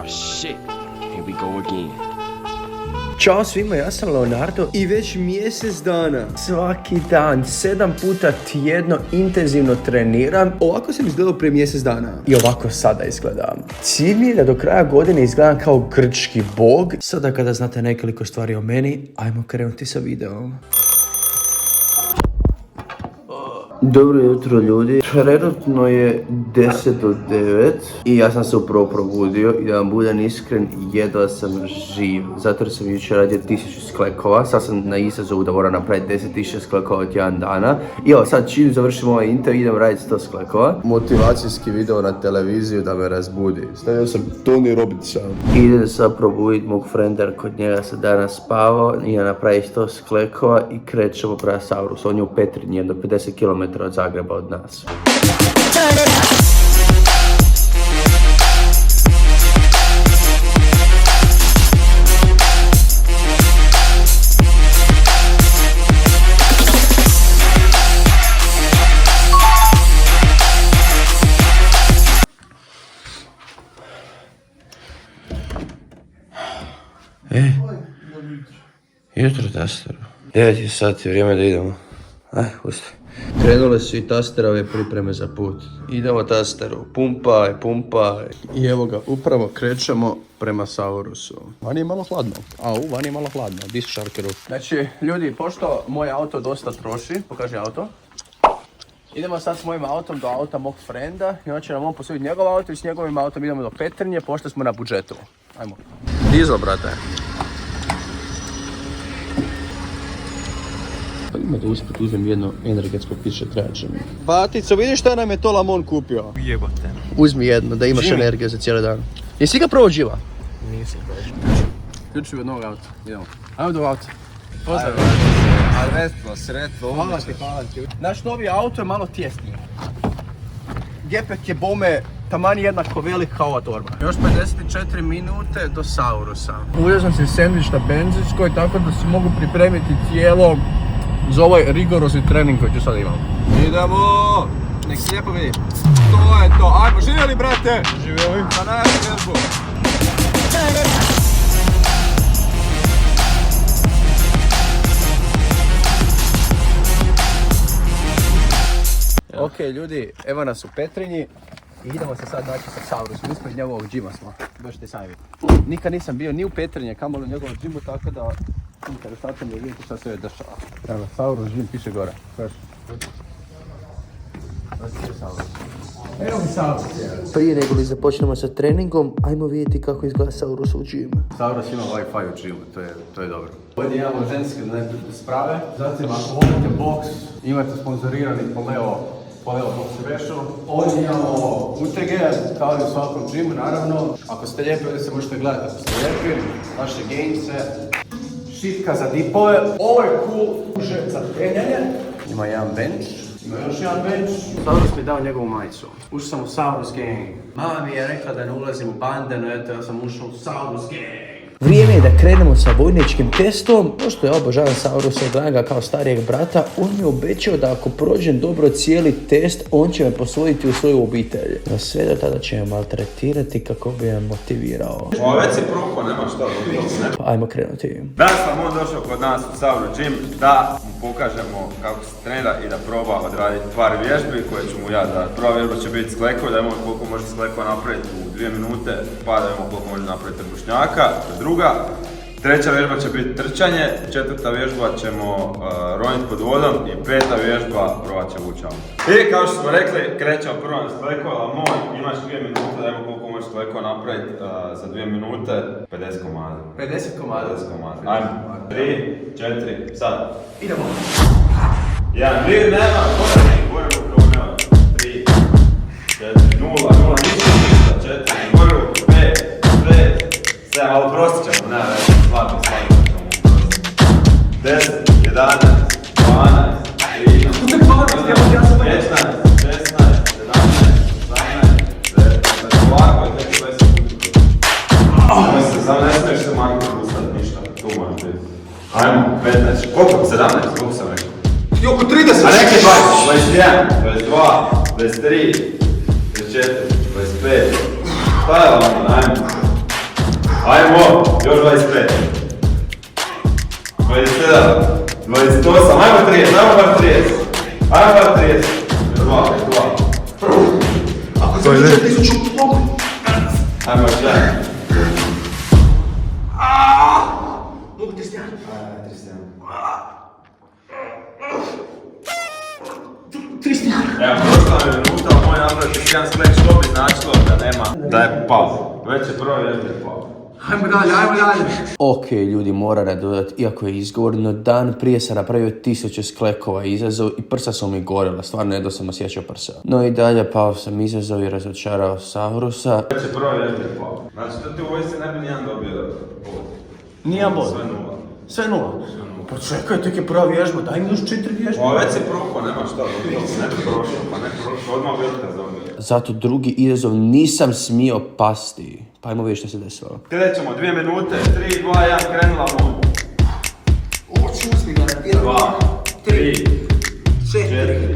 shit. Here we go again. Ćao svima, ja sam Leonardo i već mjesec dana, svaki dan, 7 puta tjedno intenzivno treniram. Ovako sam izgledao prije mjesec dana i ovako sada izgledam. Cilj mi je da do kraja godine izgledam kao grčki bog. Sada kada znate nekoliko stvari o meni, ajmo krenuti sa videom. Dobro jutro ljudi, trenutno je 10 do 9 i ja sam se upravo probudio i da vam budem iskren, jedva sam živ. Zato jer sam jučer radio 1000 sklekova, sad sam na izazovu da moram napraviti 10.000 sklekova od jedan dana. I evo sad čim završim ovaj intervju idem raditi 100 sklekova. Motivacijski video na televiziju da me razbudi. Stavio sam Tony Robbinsa. Idem sad probuditi mog frenda jer kod njega se danas spavao i ja napravim 100 sklekova i krećemo prema Saurusu. On je u Petrinji, jedno 50 km od Zagreba od nas. Jutro tasteru. 9 je sati, vrijeme da idemo. Pusti. Krenule su i tasterove pripreme za put. Idemo tasteru, pumpaj. I evo ga, upravo krećemo prema Saurusu. Vani je malo hladno. Vani je malo hladno. Di su šarkeru? Znači, ljudi, pošto moj auto dosta troši, pokaži auto. Idemo sad s mojim autom do auta mog frenda i onda će nam on posuditi njegov auto i s njegovim autom idemo do Petrinje, pošto smo na budžetu. Ajmo. Dizel, brate. Ima da uspjet uzmem jedno energetsko piće tračem. Batico, vidiš šta nam je to Lamon kupio? Jebote. Uzmi jedno da imaš energiju za cijeli dan. Jesi ga prvo živa? Nisam prošao. Ključuj od novog auta. Idemo. Ajmo do auta. Pozdrav. Alvestro, sretno. Hvala ti. Naš novi auto je malo tjesniji. Gepek je bome taman jednako velik kao ova torba. Još 54 minute do Saurusa. Uzeo sam si sendvič na benzinskoj tako da si mogu pripremiti tijelo za ovaj rigorozni trening koji ću sad imam. Idemo! Nek se lijepo vidi. To je to. Ajmo, živjeli brate! Živjeli. Na našu vježbu. Ok ljudi, evo nas u Petrinji i idemo se sad naći sa Saurusom. Ispred njegovog džima smo. Dođite sami vidjeti. Nikad nisam bio ni u Petrinji, kamoli u njegovom džimu, tako da interesantno je vidjeti šta se je dešava. Evo, Saurus džim piše gore. Evo mi Saurus. Prije nego li započnemo sa treningom, ajmo vidjeti kako izgleda Saurus u džimu. Saurus ima Wi-Fi u džimu, to je dobro. Ovdje imamo ženske sprave, zatim ako volite boks, imate sponzorirani Poleo Box Special. Ovdje imamo utege, kao i u svakom džimu naravno. Ako ste lijepi, ovdje se možete gledati ako ste lijepi, naše gainse, šitka za dipove. Ovo je cool uže za penjanje. Ima jedan bench. Ima još jedan bench. Saurus mi je dao njegovu majicu. Ušao sam u Saurus Gang. Mama mi je rekla da ne ulazim u bande, no eto ja sam ušao u Saurus Gang. Vrijeme je da krenemo sa vojničkim testom. Pošto ja obožavam Saurusa i gledam ga kao starijeg brata, on mi je obećao da ako prođem dobro cijeli test, on će me posvojiti u svoju obitelj. No sve do tada će me maltretirati kako bi me motivirao. Već si propo, nema što. Ajmo krenuti. Danas sam on došao kod nas u Saurus Gym da mu pokažemo kako se trenira i da proba odraditi par vježbi koje ću mu ja dati. Prva vježba će biti sklekova, da imamo koliko može sklekova napraviti u 2 minute, pa da imamo koliko može napraviti trbušnjaka. Druga, treća vježba će biti trčanje, četvrta vježba ćemo roniti pod vodom i peta vježba provat će vući auto. I kao što smo rekli, krećemo prvo na sklekova, ali imaš 2 minute da imamo koliko možeš sklekova napraviti za 2 minute, 50 komada. 50 komada? 50 komada. Ajmo, 3, 4, sad. Idemo. 1, 2, nema, gore ruku, nema. 3, 4, 0, ništa, 4, gore ruku, 5, 5, 7, ali prostit ćemo, ne, slavno ćemo uprostiti. 10, 11, 12, 13, 15, 16, 17, 18, ovako je tek 20 sekundi. Samo ne smiješ se maknuti ustati ništa, tu možeš biti. Ajmo, 15, koliko? 17, koliko sam rekao? I oko 30! A neke 20, 21, 22, 23, 24, 25, šta je vam, ajmo. Ajmo, još 25. 27. 28. Ajmo 30, ajmo bar 30. Ajmo bar 30. 2. Ako sam više 1000 mogu. Ajmo još jedan. Mogu 31. Ajmo 31. 31. Evo, prošla mi minuta, moj napravio 31 sklek, što bi značilo da nema, da je pauza. Već je prvo vježba je pauza. Ajmo dalje. Ok, ljudi, moram dodati, iako je izgovorno, dan prije sam napravio 1000 sklekova izazov i prsa su mi gorila, stvarno jedno sam osjećao prsa. No i dalje pao sam izazov i razočarao Saurusa. Već je prvo vježba je pauza. Znači, to ti u vojsci ne bi nijedan dobio bod. Nijedan bod? Sve nula. Sve nula? Pa čekaj, tek je prva vježba, daj mi još 4 vježbe. O, već si propao, nema šta, ne bi prošao, pa ne prošao, odmah bi otkaz dobio. Zato drugi izazov nisam smio pasti. Pa ajmo vidjeti što se desilo. Krećemo, 2 minute, 3, 2, 1, krenula mu. Ovo ću usmi garantiram. 2, 3, 4.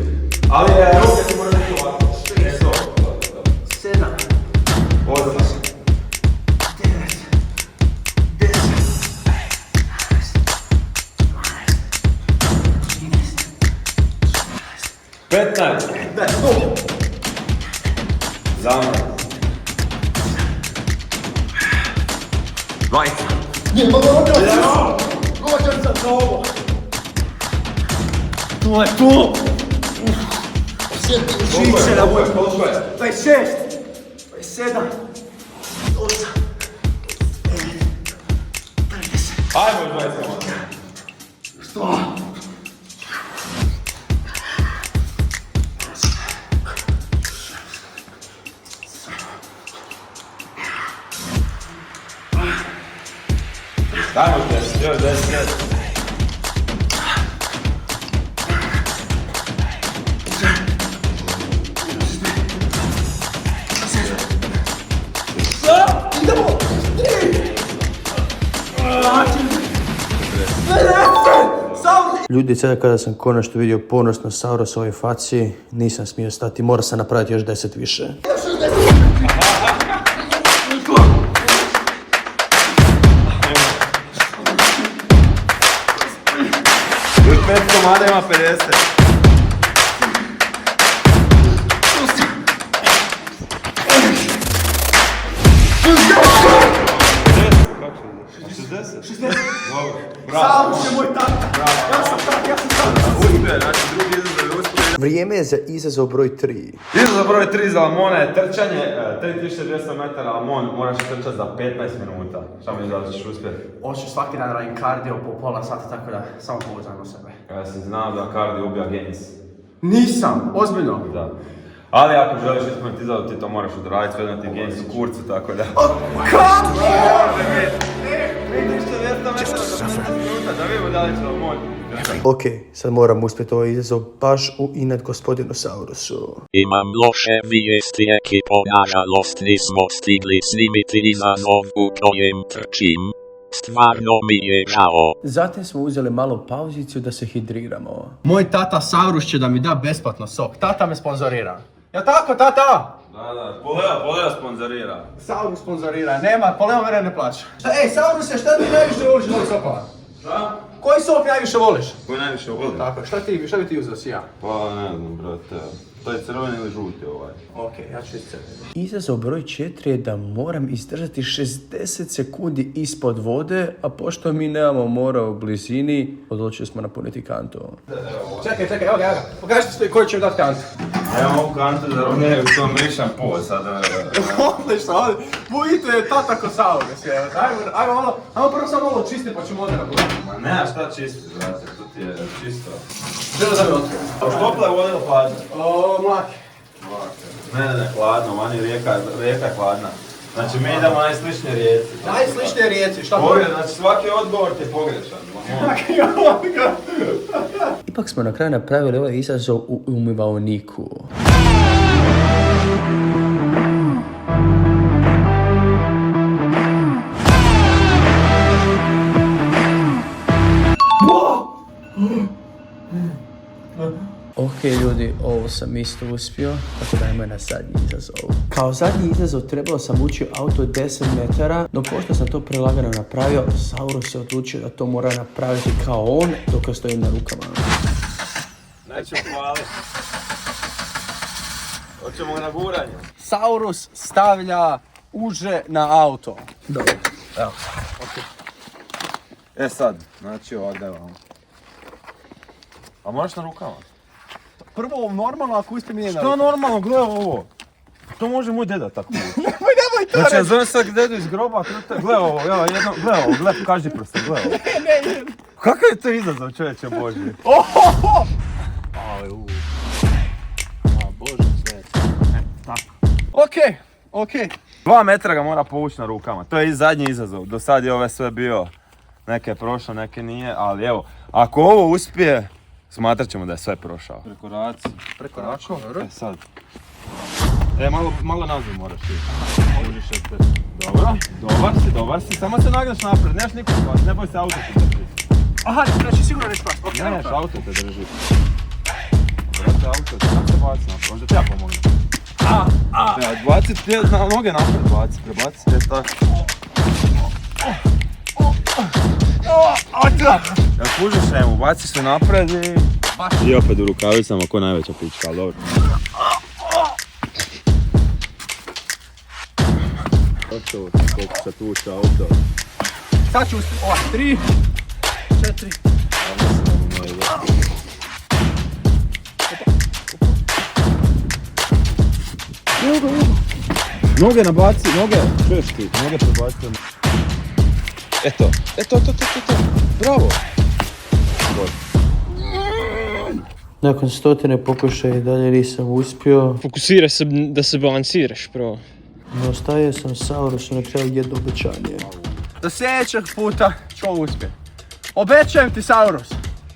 Ali je, ruke ti mora biti ovako. 7, 8, 15. Zamor. 20. Nije, gođam sam za ovo. To je to. Osjeti u žice na moj. 26, 27, 8, 9, 30. Ajmo 20. 100. Dajmo 10, još 10. Idemo! 3! Ljudi, sada kada sam konačno vidio ponos na Saurusovoj faci, nisam smio stati, morao sam napraviti još 10 više. Još 5 komada ima 50. Saurus je moj tata! Ja sam tata! Uspije, znači drugi izazov je uspije. Vrijeme je za izazov broj 3. Izazov broj 3 za Lamona je trčanje, 3200 metara Lamon, moraš trčati za 15 minuta. Šta mi da ćeš uspjeti? Hoću svaki dan radim kardio po pola sata, tako da samo pouzdam u sebe. Ja sam znao da kardio ubija Gains. Nisam, ozbiljno. Da. Ali ako želiš ispuniti izazov, ti to moraš odraditi, sve da ti Gains u kurcu, tako da... Kako? 3200 metara za 15 minuta, da vidimo da li će Lamon. Ok, sad moram uspjeti ovaj izazov baš u inat gospodinu Saurusu. Imam loše vijesti ekipo, nažalost nismo stigli snimiti izazov u kojem trčim. Stvarno mi je žao. Zatim smo uzeli malo pauziciju da se hidriramo. Moj tata Saurus će da mi da besplatno sok. Tata me sponzorira. Ja tako, tata? Da, Poleo sponzorira. Saurus sponzorira, nema, Poleo mene ne plaća. Ej, Sauruse, šta ti najviše voliš od ovog sokova? Šta? Koji sok najviše voliš? Koji najviše voli? Tako, šta bi ti uzeo si ja? Pa ne znam, brate. To je crveni ili žuti ovaj? Ok, ja ću iscrveni. Izazov broj 4 je da moram izdržati 60 sekundi ispod vode, a pošto mi nemamo mora u blizini, odlučili smo napuniti kantu. Čekaj, evo ga. Pokažite koji će mi dati kantu. Evo ovu kantu za rovnje, u tom brišam po sada. Odlično, budite tata ko Saurus, ajmo prvo samo malo čisti pa ćemo onda napuniti. Ma nema šta čisti, brate, to ti je čisto. Žele da mi otkrijem. A topla je voda ili hladna? Mlake. Ne, hladno, vani rijeka je hladna. Znači mi idemo najsličnije rijeci. Najsličnije rijeci, šta Znači svaki odgovor ti je pogrešan. Ipak smo na kraju napravili ovaj izazov u umivaoniku. Ok, Ok ljudi, ovo sam isto uspio, tako da ajmo na zadnji izazov. Kao zadnji izazov trebao sam ući u auto 10 metara, no pošto sam to prelagano napravio, Saurus se odlučio da to mora napraviti kao on dok stojim na rukama. Neću hvali. Hoćemo na guranje. Saurus stavlja uže na auto. Dobro, evo. E sad, znači ovdje vam. A možeš na rukama? Prvo normalno, ako uspije mi je na Što normalno, gledaj ovo. To može moj deda tako. Nemoj to Znači, ja zovem sad dedu iz groba, gledaj ovo, evo, gledaj ovo, gledaj, kaži prstom, gledaj ovo. Ne. Kakav je to izazov, čovječe Boži? Ohoho! Bože, sve. Tako. Okej. 2 metra ga mora povući na rukama, to je i zadnji izazov. Do sad je ove sve bio, neke je prošlo, neke nije, ali evo, ako ovo uspije, smatrat ćemo da je sve prošao. Prekoraci. Dobro. E sad. Malo nazad moraš ići. Dobar si, samo se nagneš napred, nemaš nikom spasti, ne boj se, auto te drži. Aha, znači sigurno ne spasti. Nemaš, auto te drži. Brate, auto te, kako se baci napred, možda ti ja pomognem. Baci ti noge napred, prebaci te tako. Ja kužiš njemu, baci se napred i opet u rukavicama ko najveća pička, ali dobro. Gotovo, koliko se tuče auto. Sad ću uspjeti, 3, 4. Noge nabaci, čuješ ti, noge prebaci. Eto, bravo. Nakon 100 pokušaja i dalje nisam uspio. Fokusiraj se da se balansiraš prvo. No ostavio sam Saurusu na kraju jedno obećanje. Do sljedećeg puta ću ovo uspjeti. Obećajem ti, Saurus!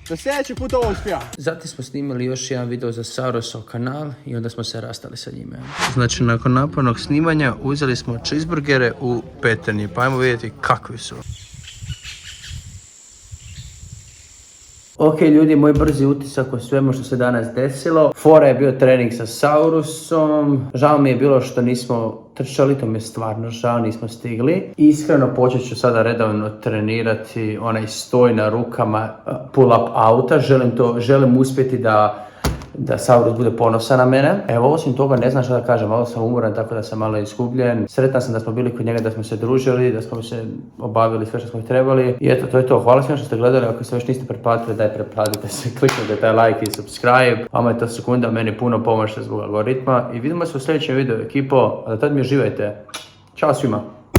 Do sljedećeg puta ovo uspija. Zatim smo snimali još jedan video za Saurusov kanal i onda smo se rastali sa njime. Znači, nakon napornog snimanja uzeli smo cheeseburgere u Peternji, pa ajmo vidjeti kakvi su. Ok ljudi, moj brzi utisak o svemu što se danas desilo. Fora je bio trening sa Saurusom. Žao mi je bilo što nismo trčali, to mi je stvarno žao, nismo stigli. Iskreno počet ću sada redovno trenirati onaj stoj na rukama pull-up auta. Želim uspjeti da Saurus bude ponosan na mene. Evo, osim toga ne znam što da kažem, malo sam umoran, tako da sam malo izgubljen. Sretan sam da smo bili kod njega, da smo se družili, da smo se obavili sve što smo ih trebali. I eto, to je to. Hvala svima što ste gledali. Ako se još niste pretplatili, daj pretplatite se, kliknite taj like i subscribe. Vama je to sekunda, meni puno pomoći zbog algoritma. I vidimo se u sljedećem videu, ekipo. A do tad mi uživajte. Ćao svima.